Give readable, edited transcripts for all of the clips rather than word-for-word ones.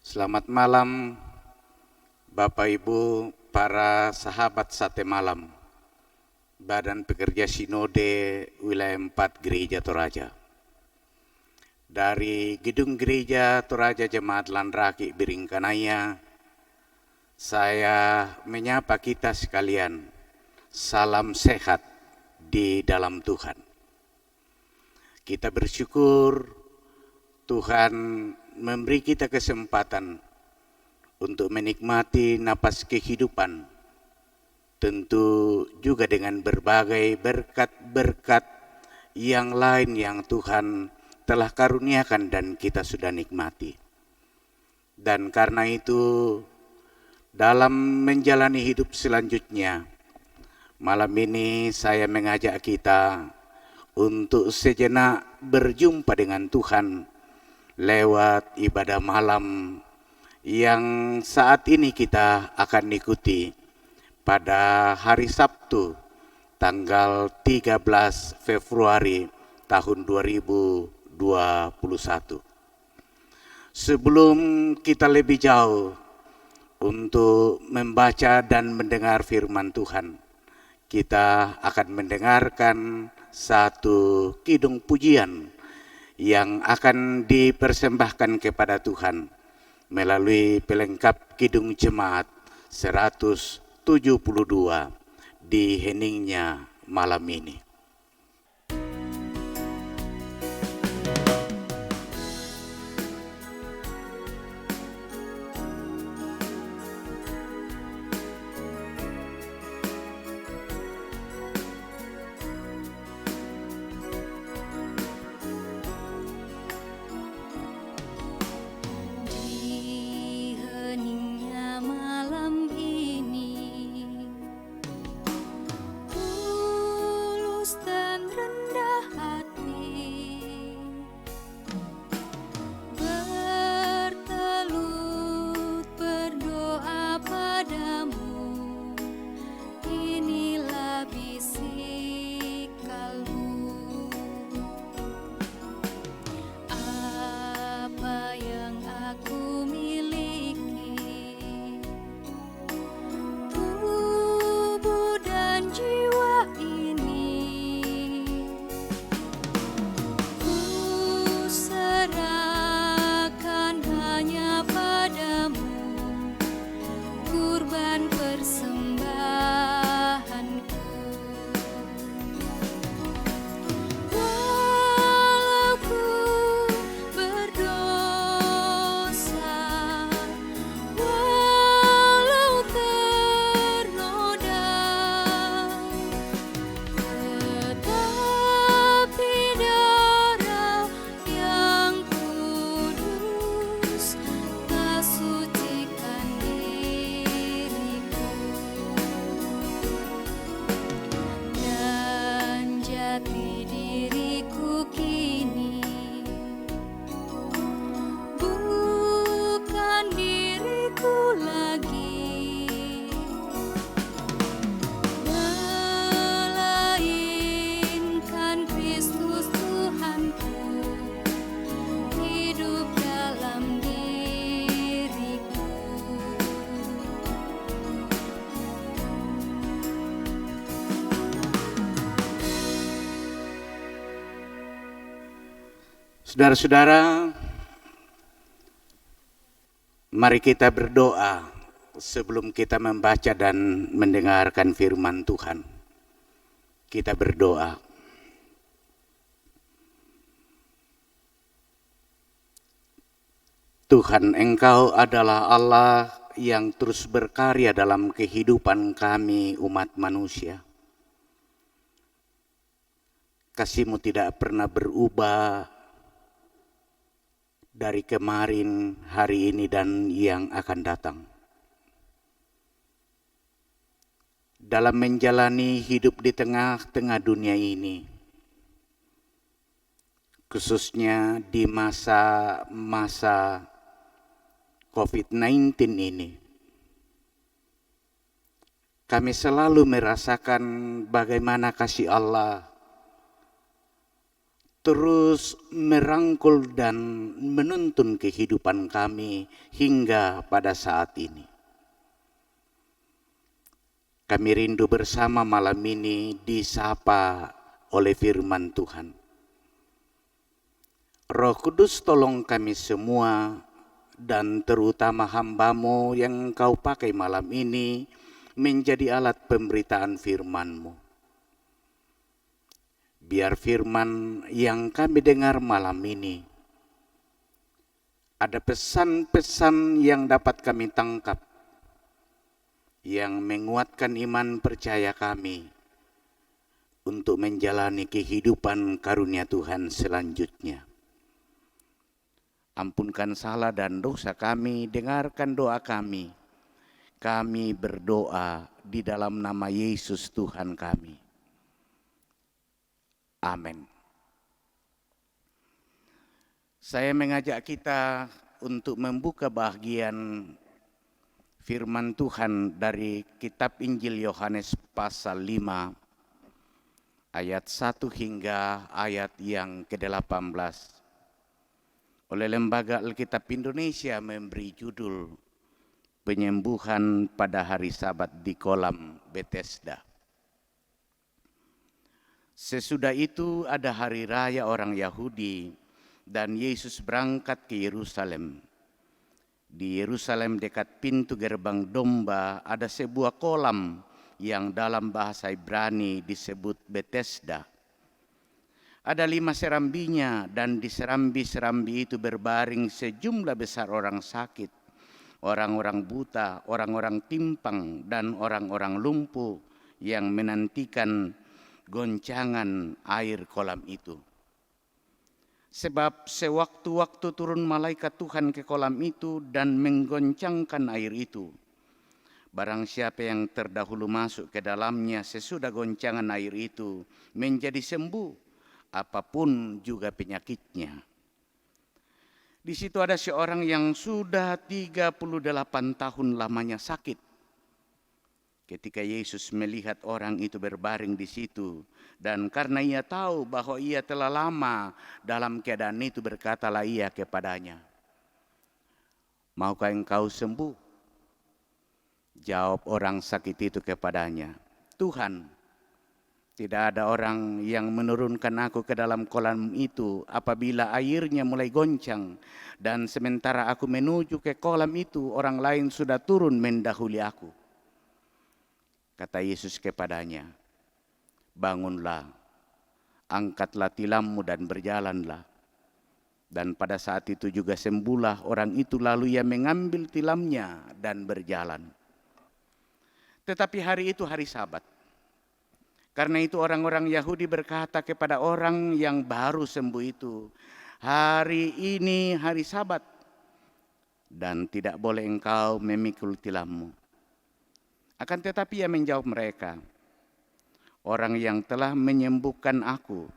Selamat malam Bapak Ibu para sahabat Sate Malam Badan Pekerja Sinode Wilayah 4 Gereja Toraja. Dari Gedung Gereja Toraja Jemaat Landraki Biringkanaya, saya menyapa kita sekalian. Salam sehat di dalam Tuhan. Kita bersyukur Tuhan memberi kita kesempatan untuk menikmati napas kehidupan, tentu juga dengan berbagai berkat-berkat yang lain yang Tuhan telah karuniakan dan kita sudah nikmati. Dan karena itu, dalam menjalani hidup selanjutnya, malam ini saya mengajak kita untuk sejenak berjumpa dengan Tuhan lewat ibadah malam yang saat ini kita akan ikuti pada hari Sabtu tanggal 13 Februari tahun 2021. Sebelum kita lebih jauh untuk membaca dan mendengar firman Tuhan, kita akan mendengarkan satu kidung pujian yang akan dipersembahkan kepada Tuhan melalui pelengkap Kidung Jemaat 172 di heningnya malam ini. Saudara-saudara, mari kita berdoa sebelum kita membaca dan mendengarkan firman Tuhan. Kita berdoa. Tuhan, Engkau adalah Allah yang terus berkarya dalam kehidupan kami umat manusia. Kasih-Mu tidak pernah berubah dari kemarin, hari ini, dan yang akan datang. Dalam menjalani hidup di tengah-tengah dunia ini, khususnya di masa-masa COVID-19 ini, kami selalu merasakan bagaimana kasih Allah terus merangkul dan menuntun kehidupan kami hingga pada saat ini. Kami rindu bersama malam ini disapa oleh firman Tuhan. Roh Kudus, tolong kami semua dan terutama hamba-Mu yang Engkau pakai malam ini menjadi alat pemberitaan firman-Mu. Biar firman yang kami dengar malam ini ada pesan-pesan yang dapat kami tangkap, yang menguatkan iman percaya kami untuk menjalani kehidupan karunia Tuhan selanjutnya. Ampunkan salah dan dosa kami, dengarkan doa kami. Kami berdoa di dalam nama Yesus Tuhan kami. Amin. Saya mengajak kita untuk membuka bagian firman Tuhan dari kitab Injil Yohanes pasal 5 ayat 1 hingga ayat yang ke-18. Oleh Lembaga Alkitab Indonesia memberi judul Penyembuhan pada hari Sabat di kolam Bethesda. Sesudah itu ada hari raya orang Yahudi dan Yesus berangkat ke Yerusalem. Di Yerusalem dekat pintu gerbang domba ada sebuah kolam yang dalam bahasa Ibrani disebut Bethesda. Ada 5 serambinya dan di serambi-serambi itu berbaring sejumlah besar orang sakit, orang-orang buta, orang-orang timpang, dan orang-orang lumpuh yang menantikan goncangan air kolam itu. Sebab sewaktu-waktu turun malaikat Tuhan ke kolam itu dan menggoncangkan air itu. Barang siapa yang terdahulu masuk ke dalamnya sesudah goncangan air itu menjadi sembuh, apapun juga penyakitnya. Di situ ada seorang yang sudah 38 tahun lamanya sakit. Ketika Yesus melihat orang itu berbaring di situ, dan karena ia tahu bahwa ia telah lama dalam keadaan itu, berkatalah ia kepadanya, "Maukah engkau sembuh?" Jawab orang sakit itu kepadanya, "Tuhan, tidak ada orang yang menurunkan aku ke dalam kolam itu apabila airnya mulai goncang, dan sementara aku menuju ke kolam itu, orang lain sudah turun mendahului aku." Kata Yesus kepadanya, "Bangunlah, angkatlah tilammu dan berjalanlah." Dan pada saat itu juga sembuhlah orang itu, lalu ia mengambil tilamnya dan berjalan. Tetapi hari itu hari Sabat. Karena itu orang-orang Yahudi berkata kepada orang yang baru sembuh itu, "Hari ini hari Sabat dan tidak boleh engkau memikul tilammu." Akan tetapi ia menjawab mereka, "Orang yang telah menyembuhkan aku,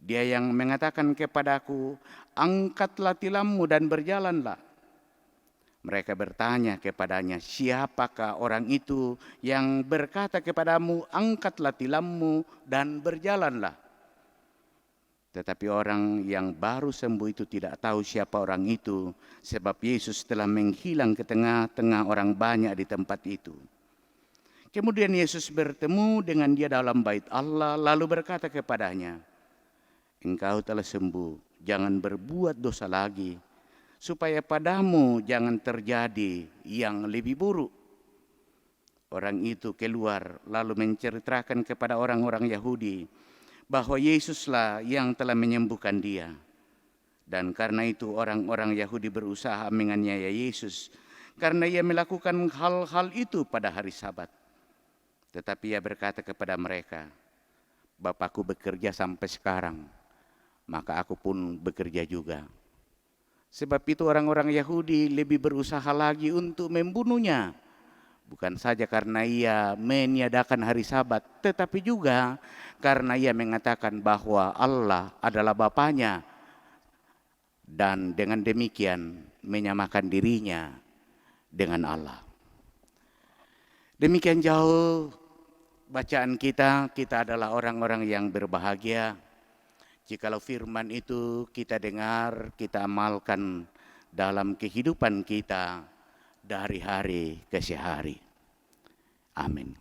dia yang mengatakan kepadaku, 'Angkatlah tilammu dan berjalanlah.'" Mereka bertanya kepadanya, "Siapakah orang itu yang berkata kepadamu, 'Angkatlah tilammu dan berjalanlah'?" Tetapi orang yang baru sembuh itu tidak tahu siapa orang itu, sebab Yesus telah menghilang ke tengah-tengah orang banyak di tempat itu. Kemudian Yesus bertemu dengan dia dalam bait Allah, lalu berkata kepadanya, "Engkau telah sembuh, jangan berbuat dosa lagi, supaya padamu jangan terjadi yang lebih buruk." Orang itu keluar lalu menceritakan kepada orang-orang Yahudi bahwa Yesuslah yang telah menyembuhkan dia. Dan karena itu orang-orang Yahudi berusaha menganiaya Yesus karena ia melakukan hal-hal itu pada hari Sabat. Tetapi ia berkata kepada mereka, "Bapakku bekerja sampai sekarang, maka aku pun bekerja juga." Sebab itu orang-orang Yahudi lebih berusaha lagi untuk membunuhnya. Bukan saja karena ia meniadakan hari Sabat, tetapi juga karena ia mengatakan bahwa Allah adalah Bapanya, dan dengan demikian menyamakan dirinya dengan Allah. Demikian jauh bacaan kita adalah orang-orang yang berbahagia Jikalau firman itu kita dengar, kita amalkan dalam kehidupan kita dari hari ke hari. Amin.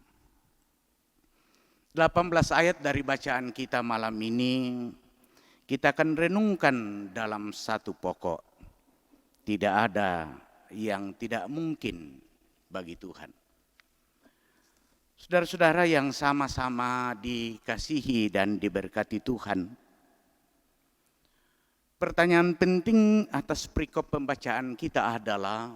18 ayat dari bacaan kita malam ini, kita akan renungkan dalam satu pokok. Tidak ada yang tidak mungkin bagi Tuhan. Saudara-saudara yang sama-sama dikasihi dan diberkati Tuhan, pertanyaan penting atas perikop pembacaan kita adalah,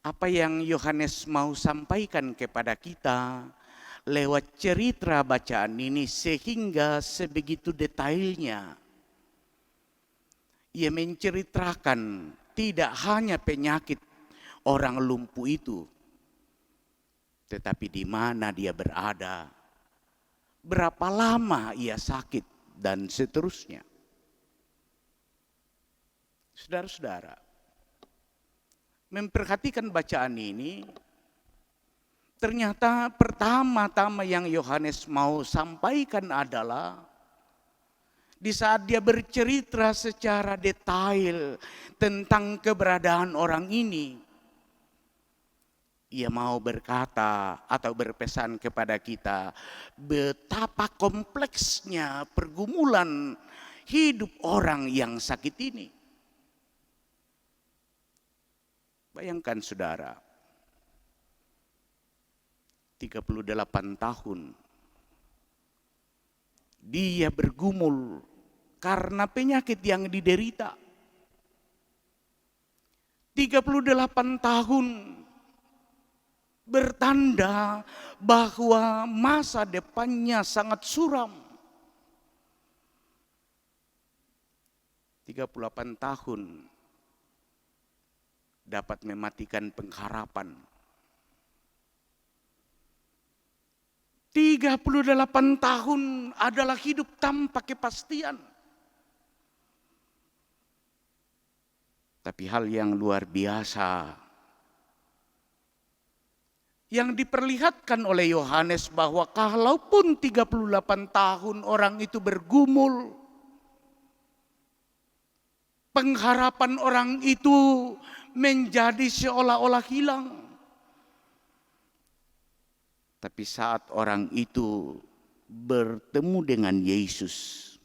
apa yang Yohanes mau sampaikan kepada kita lewat cerita bacaan ini sehingga sebegitu detailnya ia menceritakan tidak hanya penyakit orang lumpuh itu, tetapi di mana dia berada, berapa lama ia sakit, dan seterusnya. Saudara-saudara, memperhatikan bacaan ini, ternyata pertama-tama yang Yohanes mau sampaikan adalah di saat dia bercerita secara detail tentang keberadaan orang ini, ia mau berkata atau berpesan kepada kita betapa kompleksnya pergumulan hidup orang yang sakit ini. Bayangkan saudara, 38 tahun dia bergumul karena penyakit yang diderita. 38 tahun bertanda bahwa masa depannya sangat suram. 38 tahun dapat mematikan pengharapan. 38 tahun adalah hidup tanpa kepastian. Tapi hal yang luar biasa yang diperlihatkan oleh Yohanes bahwa kalaupun 38 tahun orang itu bergumul, pengharapan orang itu menjadi seolah-olah hilang. Tapi saat orang itu bertemu dengan Yesus,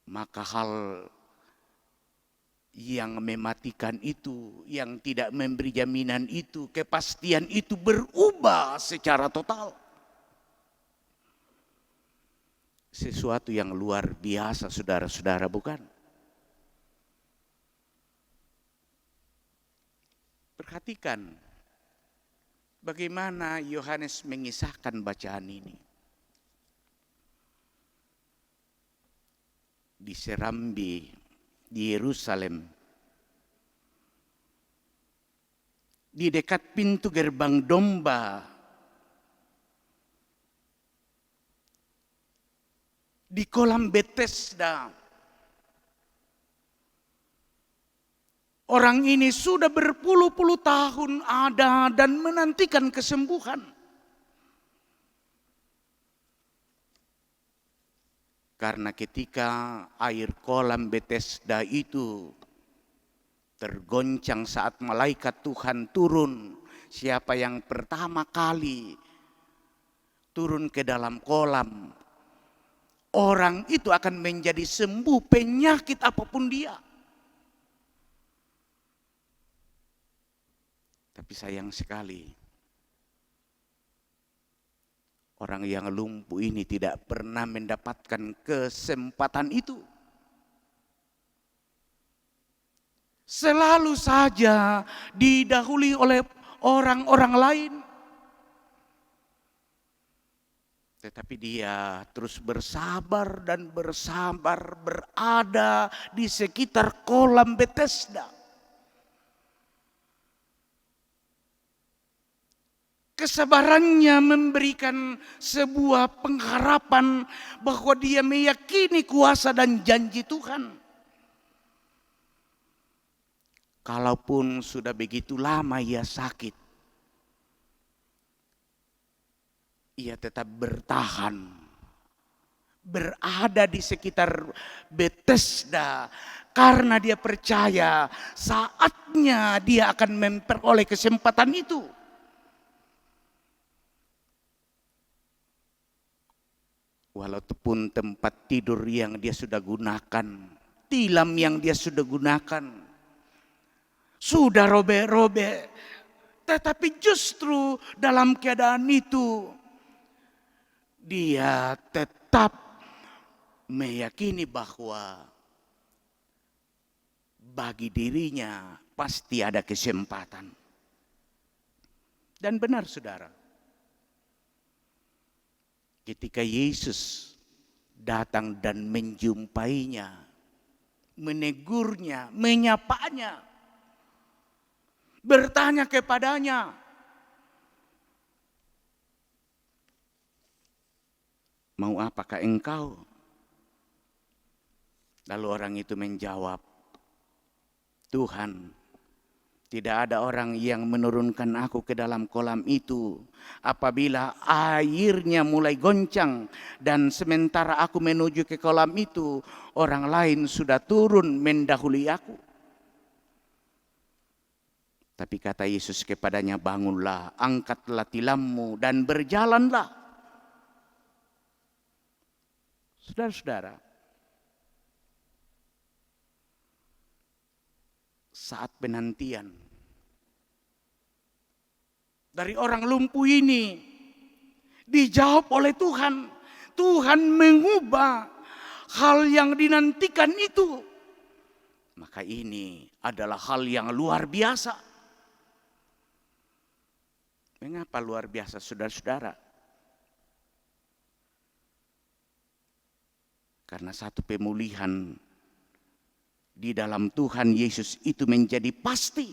maka hal yang mematikan itu, yang tidak memberi jaminan itu, kepastian itu berubah secara total. Sesuatu yang luar biasa, saudara-saudara, bukan? Perhatikan bagaimana Yohanes mengisahkan bacaan ini. Di Serambi, di Yerusalem, di dekat pintu gerbang domba, di kolam Bethesda, orang ini sudah berpuluh-puluh tahun ada dan menantikan kesembuhan. Karena ketika air kolam Bethesda itu tergoncang saat malaikat Tuhan turun, siapa yang pertama kali turun ke dalam kolam, orang itu akan menjadi sembuh penyakit apapun dia. Tapi sayang sekali, orang yang lumpuh ini tidak pernah mendapatkan kesempatan itu. Selalu saja didahului oleh orang-orang lain. Tetapi dia terus bersabar dan bersabar berada di sekitar kolam Bethesda. Kesabarannya memberikan sebuah pengharapan bahwa dia meyakini kuasa dan janji Tuhan. Kalaupun sudah begitu lama ia sakit, ia tetap bertahan, berada di sekitar Bethesda, karena dia percaya saatnya dia akan memperoleh kesempatan itu. Walaupun tempat tidur yang dia sudah gunakan, tilam yang dia sudah gunakan, sudah robek-robek, tetapi justru dalam keadaan itu dia tetap meyakini bahwa bagi dirinya pasti ada kesempatan. Dan benar saudara, ketika Yesus datang dan menjumpainya, menegurnya, menyapanya, bertanya kepadanya, "Mau apakah engkau?" Lalu orang itu menjawab, "Tuhan, tidak ada orang yang menurunkan aku ke dalam kolam itu apabila airnya mulai goncang, dan sementara aku menuju ke kolam itu, orang lain sudah turun mendahului aku." Tapi kata Yesus kepadanya, "Bangunlah, angkatlah tilammu dan berjalanlah." Saudara-saudara, saat penantian dari orang lumpuh ini dijawab oleh Tuhan. Tuhan mengubah hal yang dinantikan itu. Maka ini adalah hal yang luar biasa. Mengapa luar biasa, saudara-saudara? Karena satu pemulihan di dalam Tuhan Yesus itu menjadi pasti.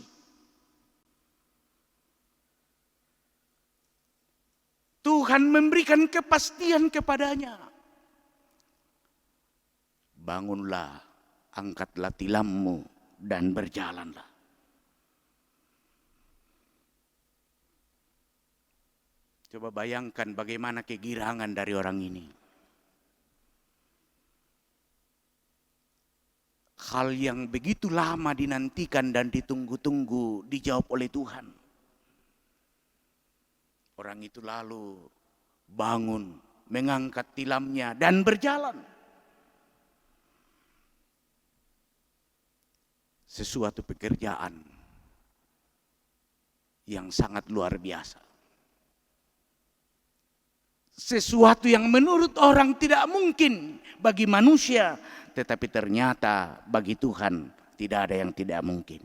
Tuhan memberikan kepastian kepadanya. Bangunlah, angkatlah tilammu dan berjalanlah. Coba bayangkan bagaimana kegirangan dari orang ini. Hal yang begitu lama dinantikan dan ditunggu-tunggu dijawab oleh Tuhan. Orang itu lalu bangun, mengangkat tilamnya dan berjalan. Sesuatu pekerjaan yang sangat luar biasa. Sesuatu yang menurut orang tidak mungkin bagi manusia, tetapi ternyata bagi Tuhan tidak ada yang tidak mungkin.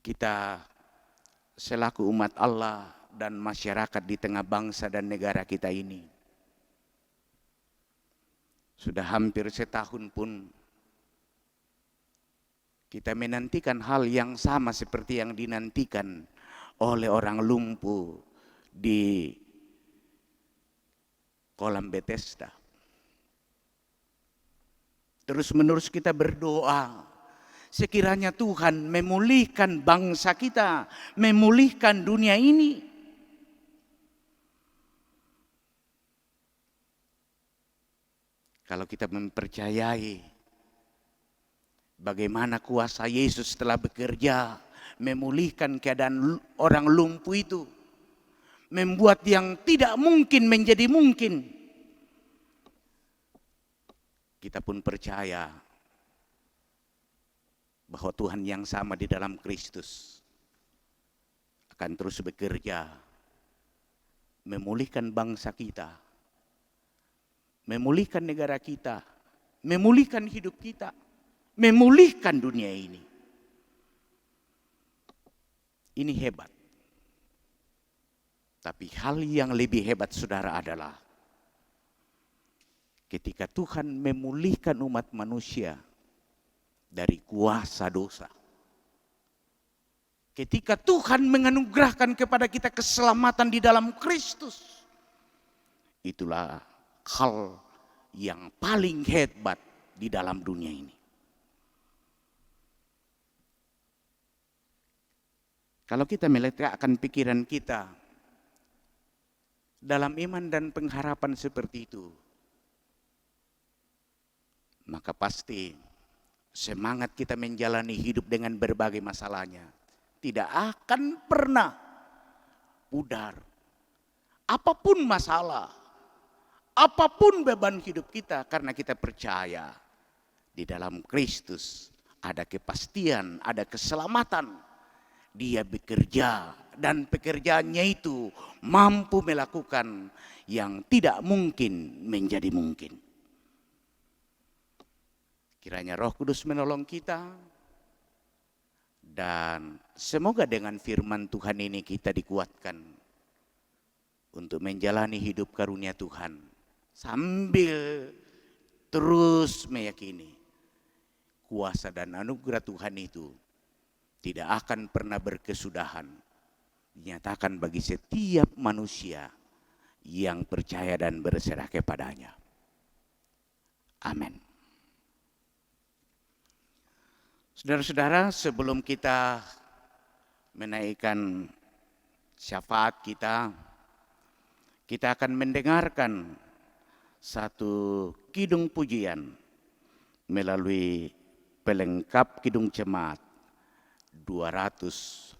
Kita selaku umat Allah dan masyarakat di tengah bangsa dan negara kita ini, sudah hampir setahun pun kita menantikan hal yang sama seperti yang dinantikan oleh orang lumpuh di kolam Bethesda. Terus-menerus kita berdoa, sekiranya Tuhan memulihkan bangsa kita, memulihkan dunia ini. Kalau kita mempercayai bagaimana kuasa Yesus telah bekerja memulihkan keadaan orang lumpuh itu, membuat yang tidak mungkin menjadi mungkin, kita pun percaya bahwa Tuhan yang sama di dalam Kristus akan terus bekerja memulihkan bangsa kita, memulihkan negara kita, memulihkan hidup kita, memulihkan dunia ini. Ini hebat. Tapi hal yang lebih hebat, saudara, adalah ketika Tuhan memulihkan umat manusia dari kuasa dosa. Ketika Tuhan menganugerahkan kepada kita keselamatan di dalam Kristus, itulah hal yang paling hebat di dalam dunia ini. Kalau kita meletakkan pikiran kita dalam iman dan pengharapan seperti itu, maka pasti semangat kita menjalani hidup dengan berbagai masalahnya tidak akan pernah pudar. Apapun masalah, apapun beban hidup kita, karena kita percaya di dalam Kristus ada kepastian, ada keselamatan. Dia bekerja dan pekerjaannya itu mampu melakukan yang tidak mungkin menjadi mungkin. Kiranya Roh Kudus menolong kita, dan semoga dengan firman Tuhan ini kita dikuatkan untuk menjalani hidup karunia Tuhan sambil terus meyakini kuasa dan anugerah Tuhan itu tidak akan pernah berkesudahan, dinyatakan bagi setiap manusia yang percaya dan berserah kepadanya. Amin. Saudara-saudara, sebelum kita menaikkan syafaat kita akan mendengarkan satu kidung pujian melalui pelengkap kidung jemaat 202.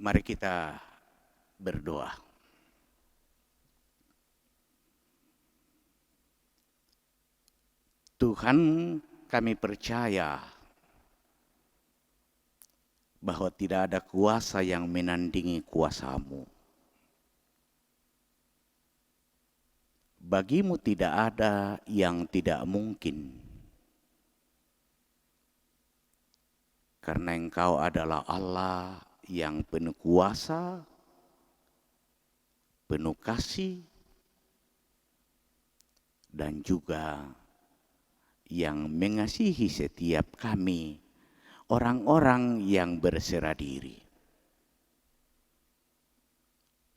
Mari kita berdoa. Tuhan, kami percaya bahwa tidak ada kuasa yang menandingi kuasa-Mu. Bagimu tidak ada yang tidak mungkin. Karena Engkau adalah Allah yang penuh kuasa, penuh kasih, dan juga yang mengasihi setiap kami, orang-orang yang berserah diri.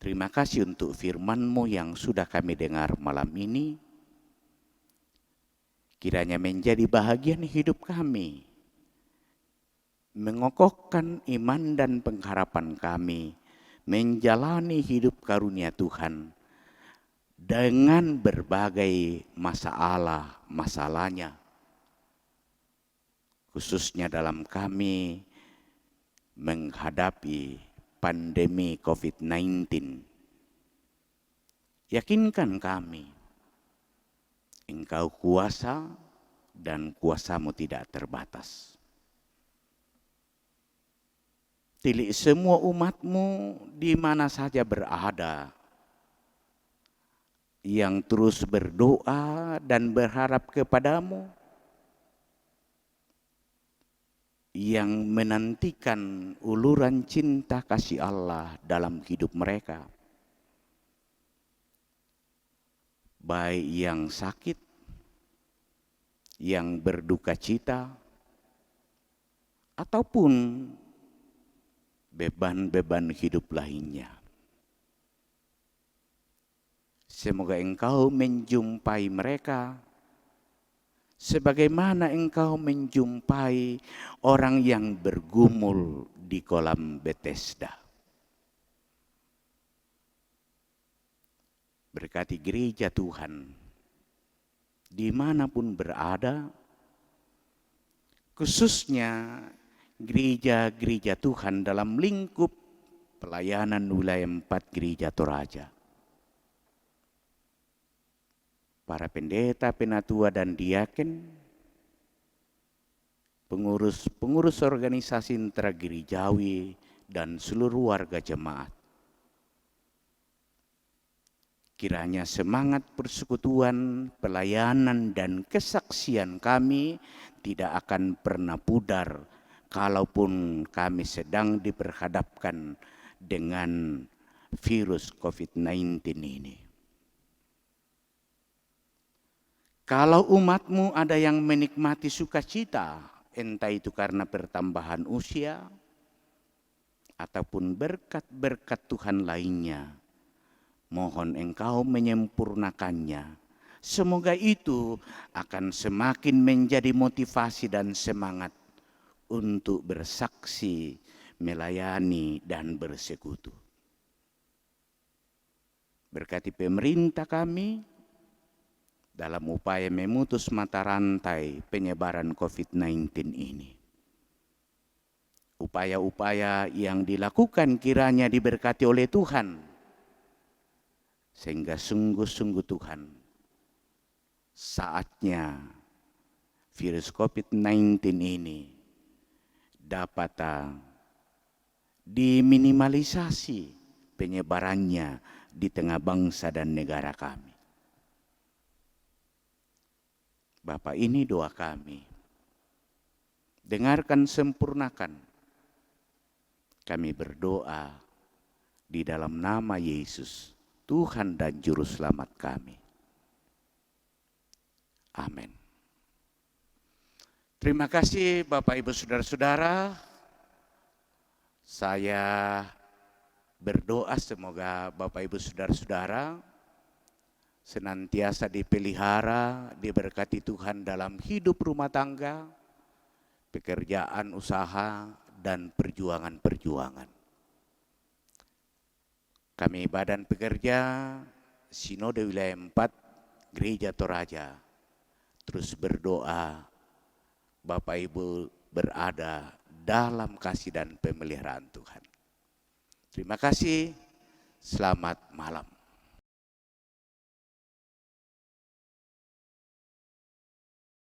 Terima kasih untuk firman-Mu yang sudah kami dengar malam ini. Kiranya menjadi bahagian hidup kami, mengokohkan iman dan pengharapan kami, menjalani hidup karunia Tuhan dengan berbagai masalahnya. khususnya dalam kami menghadapi pandemi COVID-19. Yakinkan kami, Engkau kuasa dan kuasamu tidak terbatas. Tilik semua umatmu di mana saja berada, yang terus berdoa dan berharap kepadamu, yang menantikan uluran cinta kasih Allah dalam hidup mereka. Baik yang sakit, yang berduka cita, ataupun beban-beban hidup lainnya. Semoga Engkau menjumpai mereka sebagaimana Engkau menjumpai orang yang bergumul di kolam Bethesda. Berkati gereja Tuhan dimanapun berada, khususnya gereja-gereja Tuhan dalam lingkup pelayanan wilayah 4 Gereja Toraja. Para pendeta, penatua dan diaken, pengurus organisasi intragerejawi dan seluruh warga jemaat. Kiranya semangat persekutuan, pelayanan dan kesaksian kami tidak akan pernah pudar kalaupun kami sedang diperhadapkan dengan virus COVID-19 ini. Kalau umatmu ada yang menikmati sukacita, entah itu karena pertambahan usia ataupun berkat-berkat Tuhan lainnya, mohon Engkau menyempurnakannya. Semoga itu akan semakin menjadi motivasi dan semangat untuk bersaksi, melayani, dan bersekutu. Berkati pemerintah kami dalam upaya memutus mata rantai penyebaran COVID-19 ini. Upaya-upaya yang dilakukan kiranya diberkati oleh Tuhan, sehingga sungguh-sungguh Tuhan, saatnya virus COVID-19 ini dapat diminimalisasi penyebarannya di tengah bangsa dan negara kami. Bapa, ini doa kami. Dengarkan, sempurnakan. Kami berdoa di dalam nama Yesus, Tuhan dan Juru Selamat kami. Amin. Terima kasih Bapak Ibu Saudara-saudara. Saya berdoa semoga Bapak Ibu Saudara-saudara senantiasa dipelihara, diberkati Tuhan dalam hidup rumah tangga, pekerjaan, usaha, dan perjuangan-perjuangan. Kami Badan Pekerja Sinode Wilayah 4 Gereja Toraja terus berdoa Bapak Ibu berada dalam kasih dan pemeliharaan Tuhan. Terima kasih, selamat malam.